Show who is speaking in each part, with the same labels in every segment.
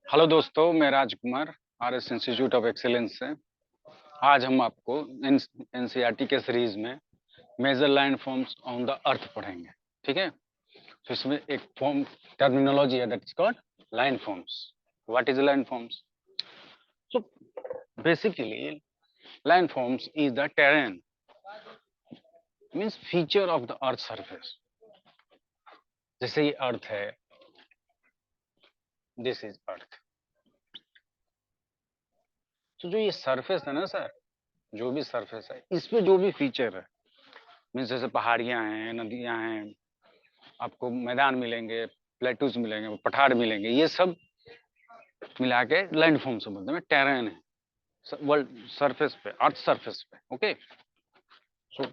Speaker 1: Hello दोस्तों, मैं Rajkumar RS institute of excellence से। आज हम आपको एनसीईआरटी के सीरीज में major land forms on the earth पढ़ेंगे। ठीक है, तो इसमें एक फॉर्म टर्मिनोलॉजी है, that is called land forms. What is land forms? So basically land forms is the terrain, means feature of the earth surface. जैसे ये अर्थ है, दिस इज अर्थ। तो जो ये सरफेस है ना सर, जो भी सरफेस है, इस पे जो भी फीचर है, मीन्स जैसे पहाड़ियां हैं, नदियां हैं, आपको मैदान मिलेंगे, प्लेटूज मिलेंगे, पठार मिलेंगे, ये सब मिला के लैंड फॉर्म से बोलते हैं, टेरेन है वर्ल्ड सरफेस पे, अर्थ सरफेस पे। Okay, so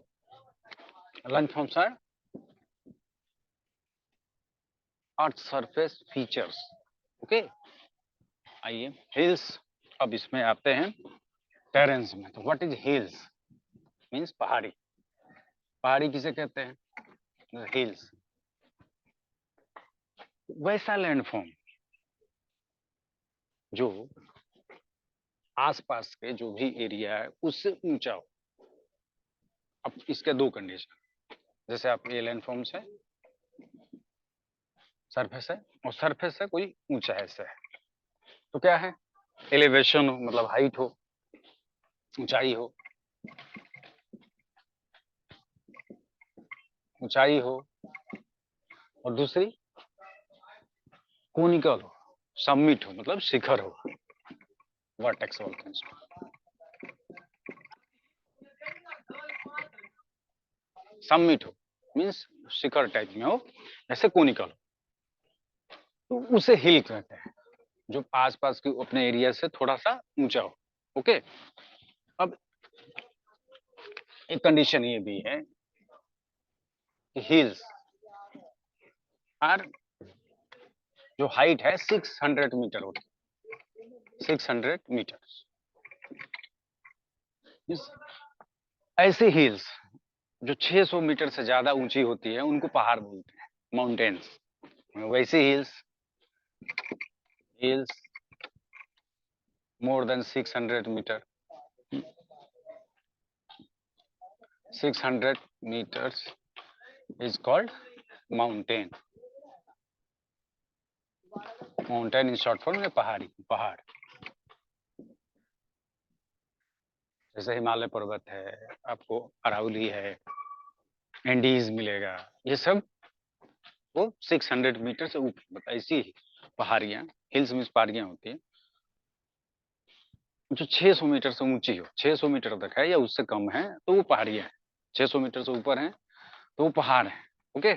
Speaker 1: land forms are earth surface features. Okay, आइए हिल्स, अब इसमें आते हैं टेरेन्स में। तो व्हाट इज हिल्स? मीन्स पहाड़ी। पहाड़ी किसे कहते हैं? हिल्स। वैसा लैंड फॉर्म जो आसपास के जो भी एरिया है उससे ऊंचा हो। अब इसके दो कंडीशन, जैसे आप ये लैंड फॉर्म्स है, सरफेस है, और सरफेस है कोई ऊंचा ऐसा है, तो क्या है? एलिवेशन हो, मतलब हाइट हो, ऊंचाई हो, ऊंचाई हो, और दूसरी कोनिकल हो, सबमिट हो, मतलब शिखर हो, वर्टेक्स बोलते हैं इसको। सबमिट हो मीन्स शिखर टाइप में हो, ऐसे कोनिकल हो, तो उसे हिल कहते हैं, जो आसपास के अपने एरिया से थोड़ा सा ऊंचा हो। ओके, अब एक कंडीशन ये भी है कि हिल्स आर, जो हाइट है 600 मीटर होती है, 600 मीटर। ऐसे हिल्स जो 600 मीटर से ज्यादा ऊंची होती है उनको पहाड़ बोलते हैं, माउंटेन्स। वैसे hills, hills more than 600 metre, 600 meters is called mountain. Mountain in short form में पहाड़ी, पहाड़। जैसे हिमालय पर्वत है, आपको अरावली है, एंडीज मिलेगा, ये सब वो 600 मीटर से ऊपर। ऐसी पहाड़ियां, हिल्स में पहाड़ियां होती है जो 600 मीटर से ऊंची हो, 600 मीटर तक है या उससे कम है तो वो पहाड़ियां हैं, 600 मीटर से ऊपर है तो वो पहाड़ है। ओके,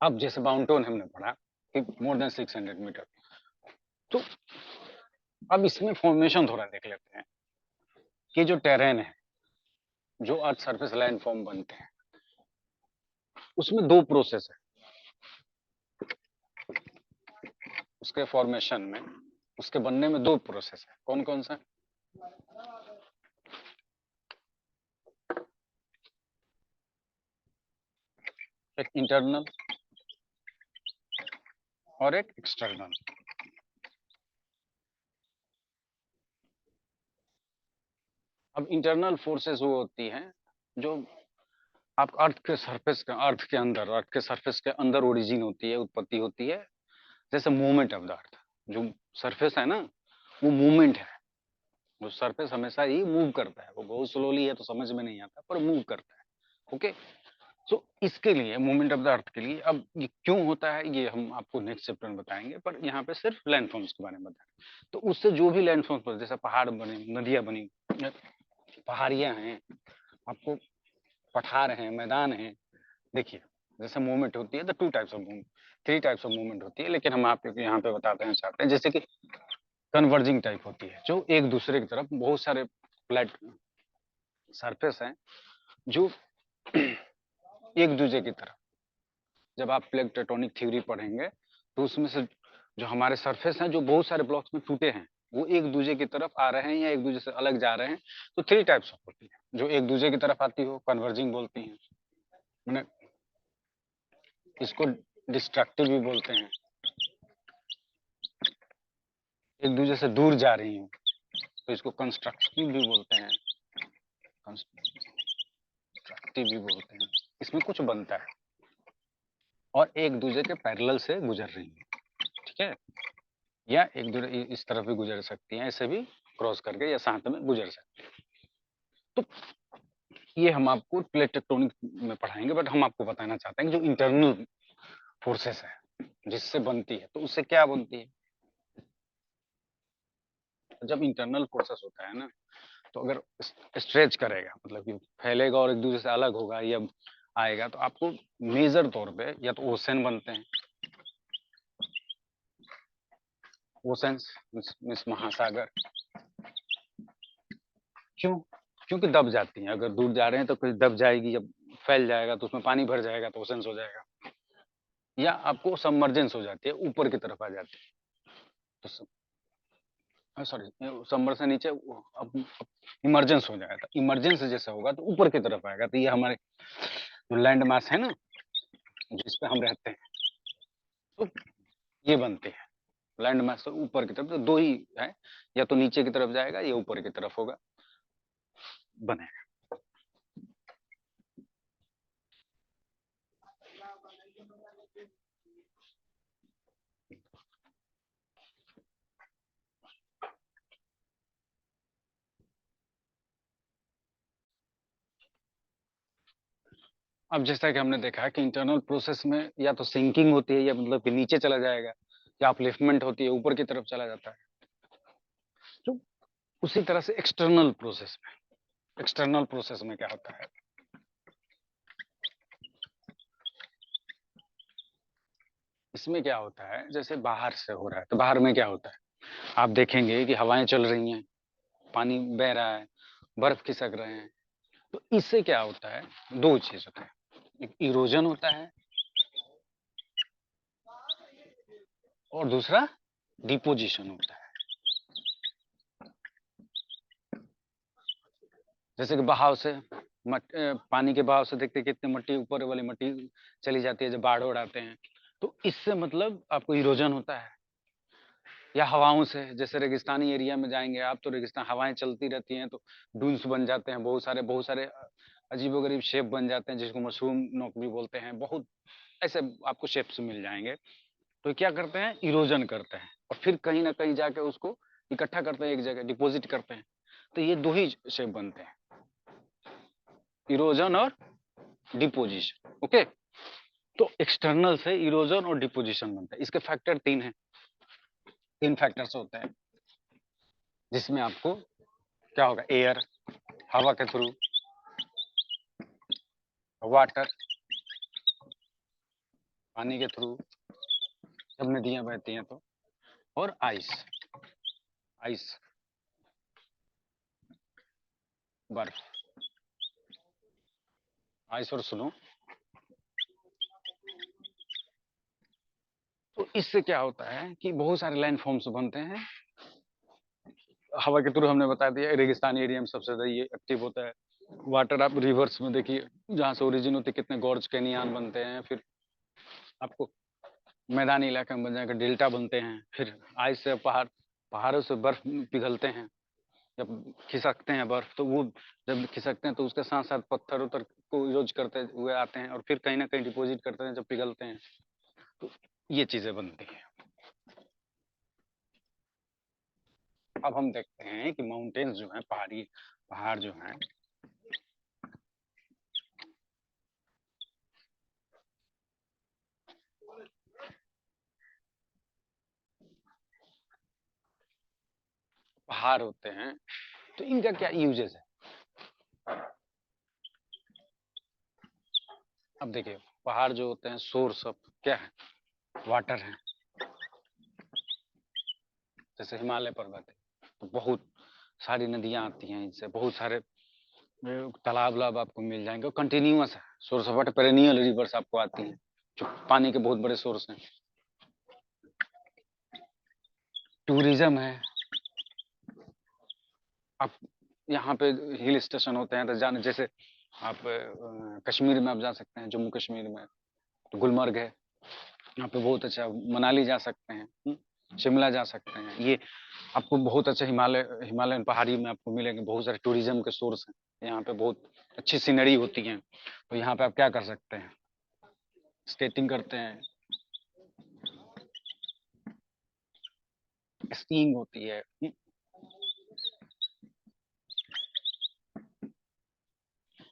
Speaker 1: अब जैसे माउंटेन हमने पढ़ा कि मोर देन 600 मीटर, तो अब इसमें फॉर्मेशन थोड़ा देख लेते हैं कि जो टेरेन है, जो अर्थ सरफेस लैंड फॉर्म बनते हैं, उसमें दो प्रोसेस है उसके फॉर्मेशन में, उसके बनने में दो प्रोसेस है। कौन कौन सा? एक इंटरनल और एक एक्सटर्नल। अब इंटरनल फोर्सेस वो होती हैं जो आप अर्थ के सरफेस का, अर्थ के अंदर, अर्थ के सरफेस के अंदर ओरिजिन होती है, उत्पत्ति होती है। जैसे मूवमेंट ऑफ द अर्थ, जो सरफेस है ना, वो मूवमेंट है। वो सरफेस हमेशा ही मूव करता है, वो बहुत स्लोली है तो समझ में नहीं आता, पर मूव करता है। ओके, तो इसके लिए, मूवमेंट ऑफ द अर्थ के लिए, अब ये क्यों होता है ये हम आपको नेक्स्ट चैप्टर में बताएंगे, पर यहाँ पे सिर्फ लैंडफॉर्म्स के बारे में बताएं। तो उससे जो भी लैंडफॉर्म्स बने, जैसे पहाड़ बने, नदियां बनी, पहाड़ियां हैं, आपको पठार हैं, मैदान हैं। देखिए, जैसे मूवमेंट होती है तो two types of movement, three types of movement होती है, लेकिन हम आपको यहाँ पे बताते हैं, चाहते हैं। जैसे कि कन्वर्जिंग टाइप होती है, जो एक दूसरे की तरफ बहुत सारे फ्लैट सरफेस हैं जो एक दूसरे की तरफ, जब आप प्लेट टेक्टोनिक थ्योरी पढ़ेंगे तो उसमें से जो हमारे सरफेस हैं, जो बहुत सारे ब्लॉक्स में टूटे हैं, वो एक दूसरे की तरफ आ रहे हैं या एक दूसरे से अलग जा रहे हैं, तो थ्री टाइप्स ऑफ होती है। जो एक दूसरे की तरफ आती हो, कन्वर्जिंग बोलती हैं, मैंने इसको डिस्ट्रक्टिव भी बोलते हैं। एक दूसरे से दूर जा रही हूँ, तो इसको कंस्ट्रक्टिव भी बोलते हैं, कंस्ट्रक्टिव भी बोलते हैं। इसमें कुछ बनता है और एक दूसरे के पैरेलल से गुजर रही है, ठीक है, या एक दूसरे इस तरफ भी गुजर सकती हैं, ऐसे भी क्रॉस करके या साथ में गुजर सकती हैं। तो ये हम आपको प्लेट टेक्टोनिक में पढ़ाएंगे, बट हम आपको बताना चाहते हैं कि जो इंटरनल फोर्सेस है जिससे बनती है, तो उससे क्या बनती है। जब इंटरनल फोर्सेस होता है ना, तो अगर स्ट्रेच करेगा, मतलब कि फैलेगा और एक दूसरे से अलग होगा या आएगा, तो आपको मेजर तौर पे या तो ओशन बनते हैं, ओशन मींस महासागर। क्यों? क्योंकि दब जाती हैं, अगर दूर जा रहे हैं तो फिर दब जाएगी, जब फैल जाएगा तो उसमें पानी भर जाएगा तो ओशंस हो जाएगा, या आपको सबमर्जेंस हो जाती है, ऊपर की तरफ आ जाती है, तो सॉरी, समर से नीचे अब इमरजेंस हो जाएगा, इमरजेंस जैसे होगा तो ऊपर की तरफ आएगा। तो ये हमारे जो लैंड मास है ना, जिस पे हम रहते हैं, तो ये बनते हैं लैंड मास से ऊपर की तरफ। तो दो ही है, या तो नीचे की तरफ जाएगा या ऊपर की तरफ होगा, बनेगा। अब जैसा कि हमने देखा है कि इंटरनल प्रोसेस में या तो सिंकिंग होती है, या मतलब कि नीचे चला जाएगा, या अपलिफ्टमेंट होती है, ऊपर की तरफ चला जाता है। तो उसी तरह से एक्सटर्नल प्रोसेस में क्या होता है, इसमें क्या होता है, जैसे बाहर से हो रहा है, तो बाहर में क्या होता है, आप देखेंगे कि हवाएं चल रही हैं, पानी बह रहा है, बर्फ खिसक रहे हैं। तो इससे क्या होता है, दो चीज होता है, एक इरोजन होता है और दूसरा डिपोजिशन होता है। जैसे कि बहाव से पानी के बहाव से देखते कितने मिट्टी, ऊपर वाली मिट्टी चली जाती है जब बाढ़ उड़ाते हैं, तो इससे मतलब आपको इरोजन होता है। या हवाओं से, जैसे रेगिस्तानी एरिया में जाएंगे आप, तो रेगिस्तान हवाएं चलती रहती हैं, तो डून्स बन जाते हैं, बहुत सारे अजीबोगरीब शेप बन जाते हैं, जिसको मशरूम नोक भी बोलते हैं। बहुत ऐसे आपको शेप्स मिल जाएंगे। तो क्या करते हैं, इरोजन करते हैं और फिर कहीं ना कहीं जाके उसको इकट्ठा करते हैं, एक जगह डिपोजिट करते हैं। तो ये दो ही शेप बनते हैं, इरोजन और डिपोजिशन। ओके, तो एक्सटर्नल से इरोजन और डिपोजिशन बनता है। इसके फैक्टर तीन हैं, तीन फैक्टर्स होते हैं, जिसमें आपको क्या होगा, एयर हवा के थ्रू, वाटर पानी के थ्रू जब नदियां बहती हैं तो, और आइस, आइस बर्फ, आइस और स्नो। तो इससे क्या होता है कि बहुत सारे लैंड फॉर्म्स बनते हैं हवा के थ्रू। हमने बता दिया रेगिस्तानी एरिया में सबसे ज्यादा ये एक्टिव होता है। वाटर आप रिवर्स में देखिए, जहां से ओरिजिन होती है, कितने गॉर्ज कैनियन बनते हैं, फिर आपको मैदानी इलाके में बन जाएगा, डेल्टा बनते हैं। फिर आइस से पहाड़ों से बर्फ पिघलते हैं, जब खिसकते हैं बर्फ, तो वो जब खिसकते हैं तो उसके साथ साथ पत्थर उतर को यूज करते हुए आते हैं और फिर कहीं ना कहीं डिपोजिट करते हैं जब पिघलते हैं। तो ये चीजें बनती हैं। अब हम देखते हैं कि माउंटेन्स जो हैं, पहाड़ जो हैं, पहाड़ होते हैं, तो इनका क्या यूजेस है। अब देखिए, पहाड़ जो होते हैं सोर्स ऑफ क्या है, वाटर है। जैसे हिमालय पर्वत है, तो बहुत सारी नदियां आती हैं, इनसे बहुत सारे तालाब लाब आपको मिल जाएंगे, कंटिन्यूअस है source of water. Perennial reverse आपको आती हैं, जो पानी के बहुत बड़े सोर्स हैं। टूरिज्म है, आप यहाँ पे हिल स्टेशन होते हैं तो जाने, जैसे आप कश्मीर में आप जा सकते हैं, जम्मू कश्मीर में तो गुलमर्ग है, यहाँ पे बहुत अच्छा, मनाली जा सकते हैं। शिमला जा सकते हैं। ये आपको बहुत अच्छा हिमालयन पहाड़ी में आपको मिलेंगे, बहुत सारे टूरिज्म के सोर्स हैं यहाँ पे, बहुत अच्छी सीनरी होती है। तो यहाँ पे आप क्या कर सकते हैं, स्केटिंग करते हैं, स्कीइंग होती है,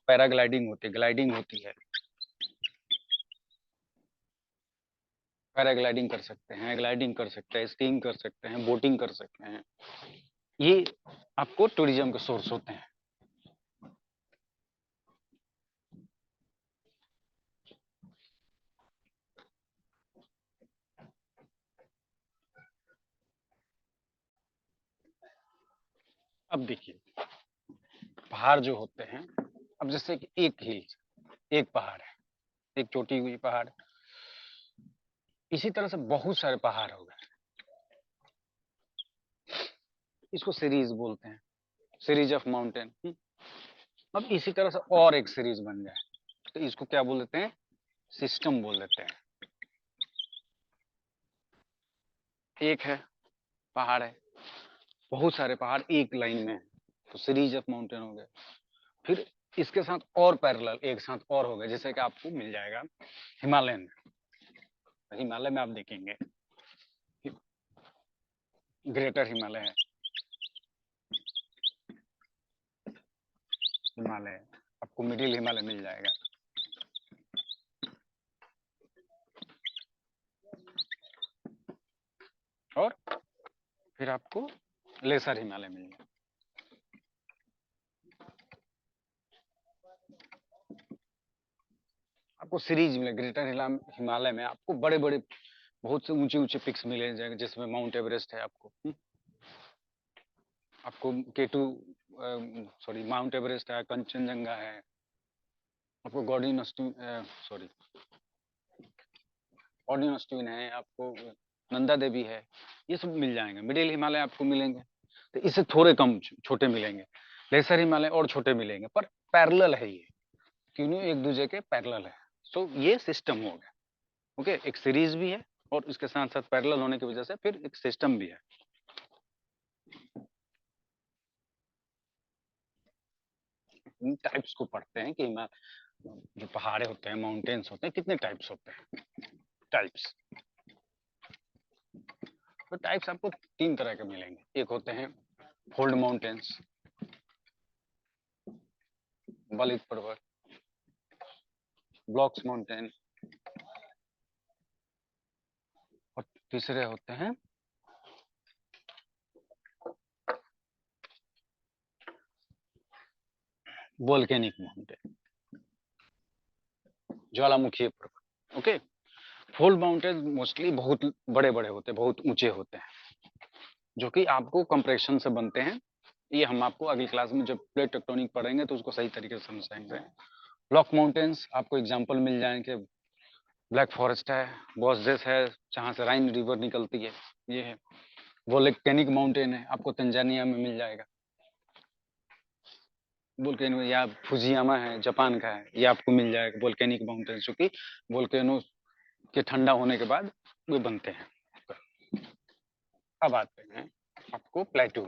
Speaker 1: पैराग्लाइडिंग होती है, ग्लाइडिंग होती है, पैराग्लाइडिंग कर सकते हैं, ग्लाइडिंग कर सकते हैं, स्कीइंग कर सकते हैं, बोटिंग कर सकते हैं। ये आपको टूरिज्म के सोर्स होते हैं। अब देखिए, पहाड़ जो होते हैं, अब जैसे कि एक हिल, एक पहाड़ है, एक चोटी हुई पहाड़, इसी तरह से बहुत सारे पहाड़ हो गए, इसको सीरीज बोलते हैं, सीरीज ऑफ माउंटेन। अब इसी तरह से और एक सीरीज बन जाए तो इसको क्या बोल देते हैं, सिस्टम बोल देते हैं। एक है पहाड़ है, बहुत सारे पहाड़ एक लाइन में है, तो सीरीज ऑफ माउंटेन हो गए। फिर इसके साथ और पैरेलल एक साथ और हो गए, जैसे कि आपको मिल जाएगा हिमालय में। हिमालय में आप देखेंगे ग्रेटर हिमालय है, हिमालय आपको मिडिल हिमालय मिल जाएगा, और फिर आपको लेसर हिमालय मिल जाएगा। आपको सीरीज में ग्रेटर हिमालय में आपको बड़े बड़े बहुत से ऊंचे ऊंचे पिक्स मिले जाएंगे, जिसमें माउंट एवरेस्ट है आपको, आपको केटू सॉरी माउंट एवरेस्ट है, कंचनजंगा है, आपको गॉर्डन सॉरी ऑर्डिनोस्टून है, आपको नंदा देवी है, ये सब मिल जाएंगे। मिडिल हिमालय आपको मिलेंगे, तो इससे थोड़े कम छोटे मिलेंगे। लेसर हिमालय और छोटे मिलेंगे, पर पैरेलल है ये, तीनों एक दूसरे के पैरेलल है। सो ये सिस्टम हो गया। ओके, एक सीरीज भी है और इसके साथ साथ पैरेलल होने की वजह से फिर एक सिस्टम भी है। इन टाइप्स को पढ़ते हैं कि जो पहाड़े होते हैं, माउंटेन्स होते हैं, कितने टाइप्स होते हैं, टाइप्स। तो टाइप्स आपको तीन तरह के मिलेंगे। एक होते हैं फोल्ड माउंटेन्स, बलित पर्वत, ब्लॉक्स माउंटेन, और तीसरे होते हैं वोल्केनिक माउंटेन, ज्वालामुखी पर्वत। ओके, फोल्ड माउंटेन मोस्टली बहुत बड़े बड़े होते हैं, बहुत ऊंचे होते हैं, जो कि आपको कंप्रेशन से बनते हैं। ये हम आपको अगली क्लास में जब प्लेट टेक्टोनिक पढ़ेंगे तो उसको सही तरीके से समझाएंगे। ब्लॉक माउंटेन्स आपको एग्जांपल मिल जाएंगे, ब्लैक फॉरेस्ट है, बॉसजेस है, जहाँ से राइन रिवर निकलती है, ये है। वोल्केनिक माउंटेन है, आपको तंजानिया में मिल जाएगा। वोल्केनो या फुजियामा है, जापान का है, ये आपको मिल जाएगा वोल्केनिक माउंटेन, जो कि वोल्केनो के ठंडा होने के बाद वो बनते हैं। अब आते हैं आपको प्लेटू।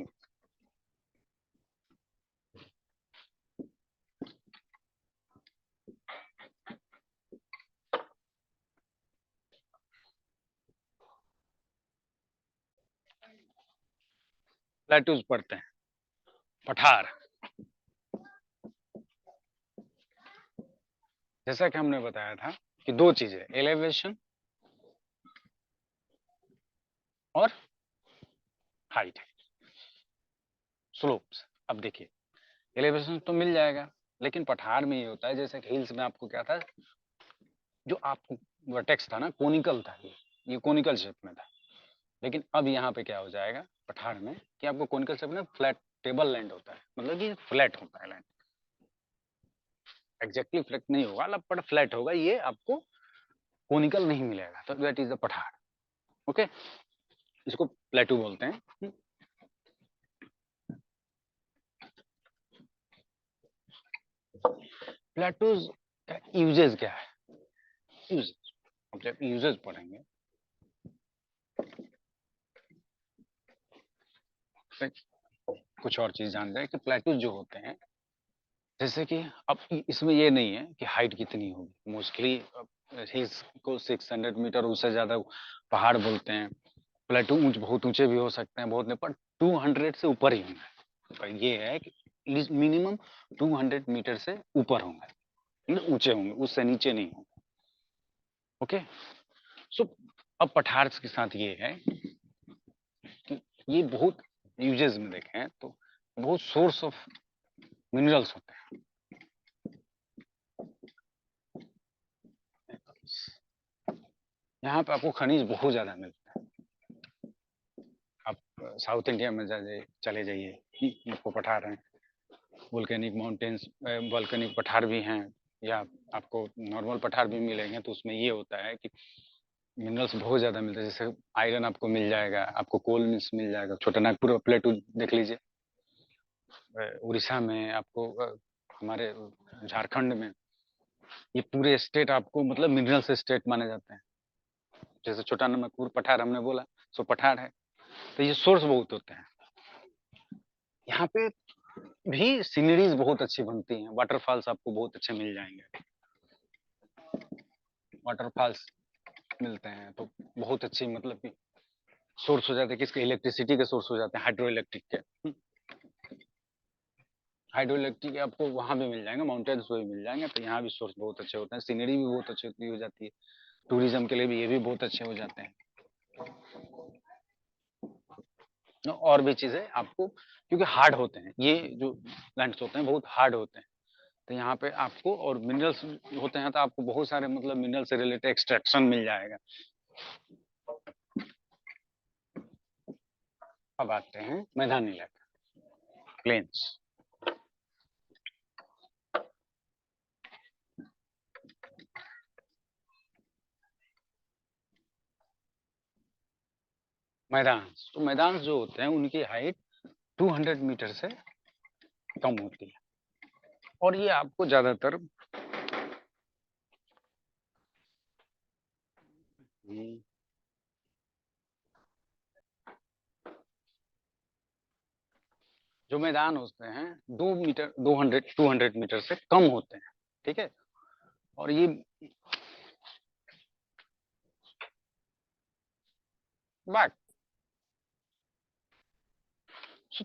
Speaker 1: प्लेटूज पढ़ते हैं, पठार। जैसा कि हमने बताया था कि दो चीजें, एलिवेशन और हाइट, स्लोप्स। अब देखिए, एलिवेशन तो मिल जाएगा, लेकिन पठार में ये होता है, जैसे कि हिल्स में आपको क्या था, जो आपको वर्टेक्स था ना, कोनिकल था, ये कोनिकल शेप में था। लेकिन अब यहाँ पे क्या हो जाएगा पठार में, कि आपको कोनिकल शेप में फ्लैट टेबल लैंड होता है, मतलब कि फ्लैट होता है लैंड, एग्जैक्टली फ्लैट नहीं होगा, बट फ्लैट होगा, ये आपको कोनिकल नहीं मिलेगा, तो दैट इज द पठार। ओके, इसको प्लेटू बोलते हैं। प्लेटूज का यूजेस क्या है, यूजेस, अब जब यूजेस पढ़ेंगे कुछ और चीज़ जान जाएँ कि प्लेटूज़ जो होते हैं, जैसे कि अब इसमें ये नहीं है कि हाइट कितनी होगी, मोस्टली हिल्स को 600 मीटर उससे ज़्यादा पहाड़ बोलते हैं। प्लेटू बहुत ऊँचे भी हो सकते हैं, बहुत नहीं, पर 200 से ऊपर ही होंगे। पर ये है कि मिनिमम 200 मीटर से ऊपर होंगे, मतलब ऊँचे होंगे, उससे नीचे नहीं होंगे। ओके? सो अब पठार के साथ ये है कि ये बहुत यूजेस में देखें तो बहुत सोर्स ऑफ मिनरल्स होते हैं। यहाँ पे आपको खनिज बहुत ज़्यादा मिलता है। आप साउथ इंडिया में चले जाइए, आपको पठार हैं, वोल्केनिक माउंटेन्स, वोल्केनिक पठार भी हैं, या आपको नॉर्मल पठार भी मिलेंगे, तो उसमें ये होता है कि मिनरल्स बहुत ज़्यादा मिलते हैं। जैसे आयरन आपको मिल जाएगा, आपको कोल मिल जाएगा। छोटा नागपुर प्लेटू देख लीजिए, उड़ीसा में आपको, हमारे झारखंड में, ये पूरे स्टेट आपको मतलब मिनरल्स स्टेट माने जाते हैं। जैसे छोटा नागपुर पठार हमने बोला, सो पठार है, तो ये सोर्स बहुत होते हैं। यहाँ पे भी सीनरीज बहुत अच्छी बनती हैं, वाटरफॉल्स आपको बहुत अच्छे मिल जाएंगे। वाटरफॉल्स मिलते हैं तो बहुत अच्छी, मतलब कि सोर्स हो जाते हैं, किसके, इलेक्ट्रिसिटी के सोर्स हो जाते हैं, हाइड्रो इलेक्ट्रिक के। हाइड्रो इलेक्ट्रिक के आपको वहाँ भी मिल जाएंगे, माउंटेन्स भी मिल जाएंगे, तो यहाँ भी सोर्स बहुत अच्छे होते हैं, सीनरी भी बहुत अच्छी हो जाती है। टूरिज्म के लिए भी ये भी बहुत अच्छे हो जाते हैं। और भी चीजें आपको, क्योंकि हार्ड होते हैं ये जो प्लांट्स होते हैं, बहुत हार्ड होते हैं, तो यहाँ पे आपको, और मिनरल्स होते हैं, तो आपको बहुत सारे मतलब मिनरल से रिलेटेड एक्सट्रैक्शन मिल जाएगा। अब आते हैं मैदानी इलाका, प्लेन्स। मैदान, तो मैदान जो होते हैं उनकी हाइट 200 मीटर से कम होती है, और ये आपको ज्यादातर जो मैदान होते हैं 2 मीटर, 200 मीटर से कम होते हैं, ठीक है। और ये बात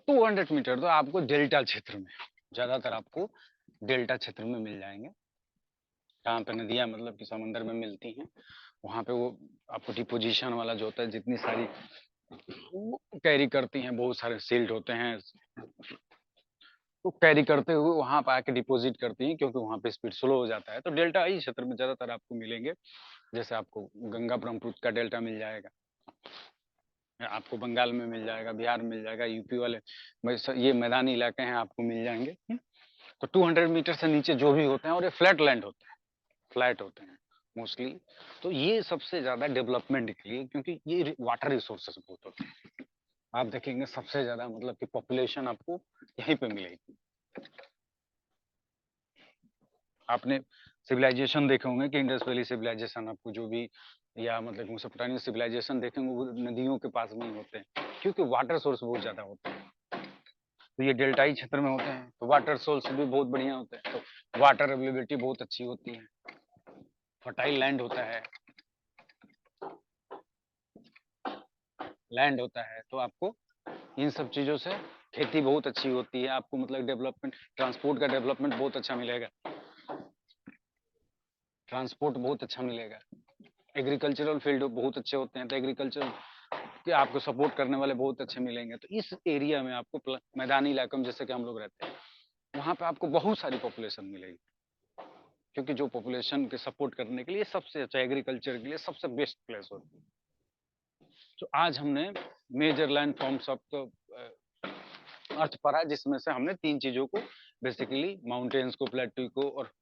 Speaker 1: 200 मीटर तो आपको डेल्टा क्षेत्र में, ज्यादातर आपको डेल्टा क्षेत्र में मिल जाएंगे, जहाँ पे नदियाँ मतलब कि समंदर में मिलती हैं, वहाँ पे वो आपको डिपोजिशन वाला जो होता है, जितनी सारी कैरी करती हैं, बहुत सारे सील्ड होते हैं, तो कैरी करते हुए वहाँ पे आके डिपॉजिट करती हैं, क्योंकि वहाँ पे स्पीड स्लो हो जाता है। तो डेल्टा ही क्षेत्र में ज्यादातर आपको मिलेंगे। जैसे आपको गंगा ब्रह्मपुत्र का डेल्टा मिल जाएगा, आपको बंगाल में मिल जाएगा, बिहार में मिल जाएगा, यूपी वाले ये मैदानी इलाके हैं, आपको मिल जाएंगे। तो 200 मीटर से नीचे जो भी होते हैं, और ये फ्लैट लैंड होते हैं, फ्लैट होते हैं मोस्टली, तो ये सबसे ज्यादा डेवलपमेंट के लिए, क्योंकि ये वाटर रिसोर्सेस बहुत होते हैं। आप देखेंगे सबसे ज्यादा मतलब कि पॉपुलेशन आपको यहीं पे मिलेगी। आपने सिविलाइजेशन देखे होंगे कि इंडस वैली सिविलाइजेशन, आपको जो भी, या मतलब मेसोपोटामियन सिविलाइजेशन देखेंगे, वो नदियों के पास में ही होते हैं, क्योंकि वाटर सोर्स बहुत ज्यादा होते हैं। तो ये डेल्टाई क्षेत्र में होते हैं, तो वाटर सोर्स भी बहुत बढ़िया होते हैं, तो वाटर अवेलेबिलिटी बहुत अच्छी होती है, फर्टाइल लैंड होता है, तो आपको इन सब चीजों से खेती बहुत अच्छी होती है, आपको मतलब डेवलपमेंट, ट्रांसपोर्ट का डेवलपमेंट बहुत अच्छा मिलेगा, ट्रांसपोर्ट बहुत अच्छा मिलेगा। एग्रीकल्चरल फील्ड बहुत अच्छे होते हैं, तो एग्रीकल्चर के आपको सपोर्ट करने वाले बहुत अच्छे मिलेंगे। तो इस एरिया में आपको, मैदानी इलाकों में जैसे कि हम लोग रहते हैं, वहाँ पे आपको बहुत सारी पॉपुलेशन मिलेगी, क्योंकि जो पॉपुलेशन के सपोर्ट करने के लिए सबसे अच्छा, एग्रीकल्चर के लिए सबसे बेस्ट प्लेस होती है। तो आज हमने major land forms of earth पढ़ा, जिसमें से हमने 3 चीजों को, बेसिकली माउंटेन्स को, प्लेट्यू को और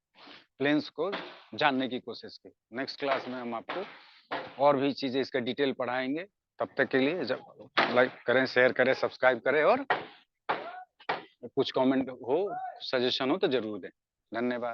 Speaker 1: प्लेन्स को जानने की कोशिश की। नेक्स्ट क्लास में हम आपको और भी चीजें इसका डिटेल पढ़ाएंगे। तब तक के लिए लाइक करें, शेयर करें, सब्सक्राइब करें, और कुछ कमेंट हो, सजेशन हो तो जरूर दें। धन्यवाद।